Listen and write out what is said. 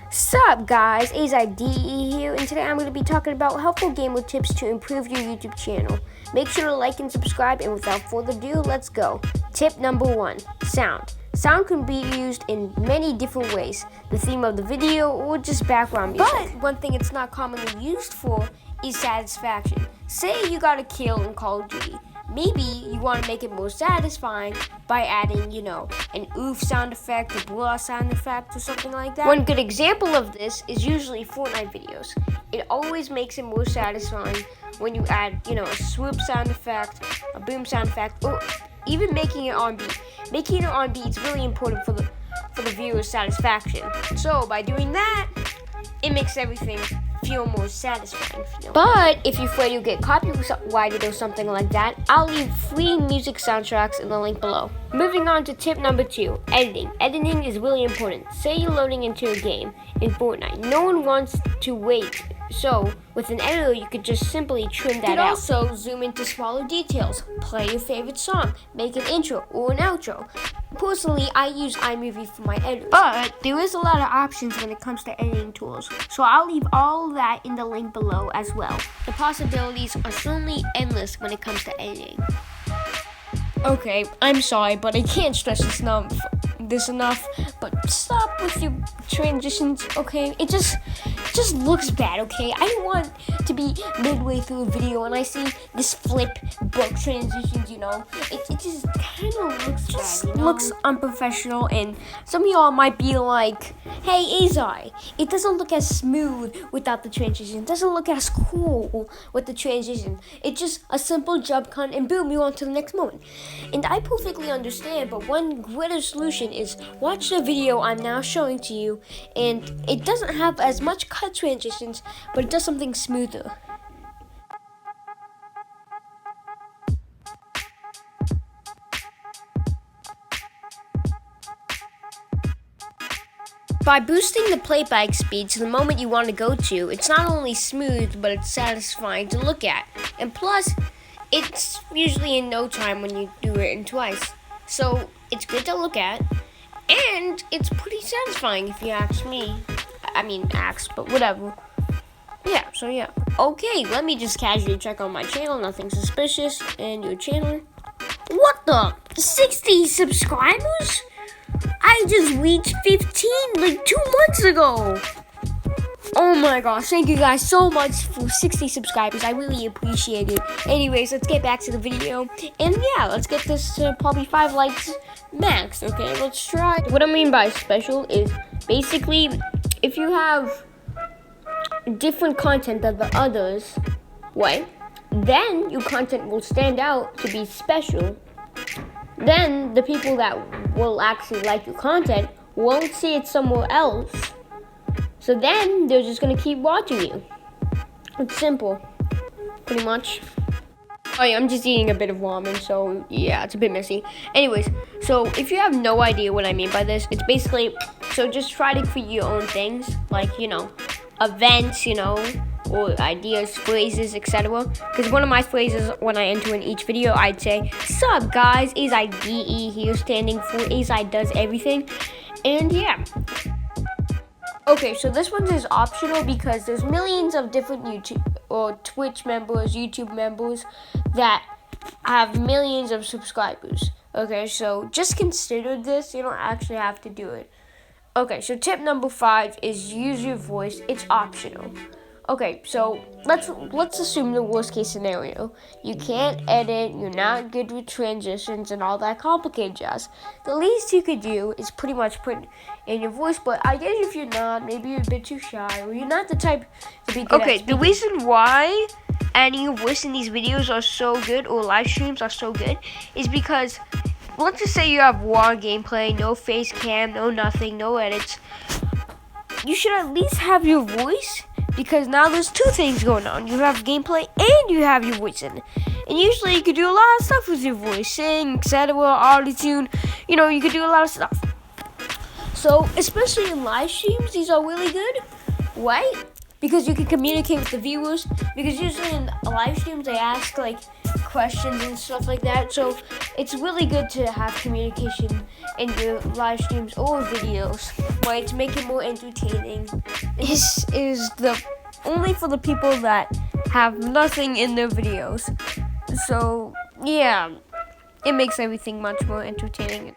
Sup guys, A-ZAI here, and today I'm going to be talking about helpful gamer tips to improve your YouTube channel. Make sure to like and subscribe, and without further ado, let's go. Tip number 1, sound. Sound can be used in many different ways, the theme of the video or just background music. But one thing it's not commonly used for is satisfaction. Say you got a kill in Call of Duty. Maybe you want to make it more satisfying by adding, an oof sound effect, a blah sound effect, or something like that. One good example of this is usually Fortnite videos. It always makes it more satisfying when you add, a swoop sound effect, a boom sound effect, or even making it on beat. Making it on beat is really important for the viewer's satisfaction. So by doing that, it makes everything feel more satisfying. But if you're afraid you'll get copyrighted or something like that, I'll leave free music soundtracks in the link below. Moving on to tip number 2, editing. Editing is really important. Say you're loading into a game in Fortnite. No one wants to wait. So with an editor, you could just simply trim that out. You could also zoom into smaller details, play your favorite song, make an intro or an outro. Personally, I use iMovie for my editors, but there is a lot of options when it comes to editing tools, so I'll leave all that in the link below as well. The possibilities are certainly endless when it comes to editing. Okay, I'm sorry, but I can't stress this enough, but stop with your transitions, okay? It just looks bad, okay? I don't want to be midway through a video and I see this flip book transitions, it just kind of looks bad, looks unprofessional, and some of y'all might be like, hey, A-ZAI, it doesn't look as smooth without the transition, it doesn't look as cool with the transition, it's just a simple jump cut and boom, you're on to the next moment. And I perfectly understand, but one greater solution is watch the video I'm now showing to you, and it doesn't have as much cut transitions, but it does something smoother. By boosting the playback speed to the moment you want to go to, it's not only smooth, but it's satisfying to look at. And plus, it's usually in no time when you do it in twice. So it's good to look at, and it's pretty satisfying if you ask me. But whatever. Yeah. Okay, let me just casually check on my channel, nothing suspicious, and your channel. What the? 60 subscribers? I just reached 15 like 2 months ago. Oh my gosh, thank you guys so much for 60 subscribers. I really appreciate it. Anyways, let's get back to the video. And yeah, let's get this to probably 5 likes max. Okay, let's try. What I mean by special is basically if you have different content than the others, then your content will stand out to be special. Then the people that will actually like your content won't see it somewhere else. So then they're just gonna keep watching you. It's simple, pretty much. Oh yeah, I'm just eating a bit of ramen, so yeah, it's a bit messy. Anyways, so if you have no idea what I mean by this, it's basically, so just try to create your own things, like, events, or ideas, phrases, etc. Because one of my phrases when I enter in each video, I'd say, "Sup guys, A-ZAI here, standing for A-ZAI does everything." And yeah. Okay, so this one is optional because there's millions of different YouTube or Twitch members, YouTube members that have millions of subscribers. Okay, so just consider this. You don't actually have to do it. Okay, so tip number 5 is use your voice. It's optional. Okay, so let's assume the worst case scenario. You can't edit, you're not good with transitions and all that complicated jazz. The least you could do is pretty much put in your voice, but I guess if you're not, maybe you're a bit too shy, or you're not the type to be good at speaking. The reason why adding your voice in these videos are so good, or live streams are so good, is because let's just say you have raw gameplay, no face cam, no nothing, no edits. You should at least have your voice, because now there's 2 things going on. You have gameplay and you have your voice in it. And usually you could do a lot of stuff with your voice, sing, etc., auto-tune, you could do a lot of stuff. So, especially in live streams, these are really good, right? Because you can communicate with the viewers, because usually in live streams they ask, like, questions and stuff like that. So it's really good to have communication in your live streams or videos, right? To make it more entertaining. This is the only for the people that have nothing in their videos. So yeah, it makes everything much more entertaining.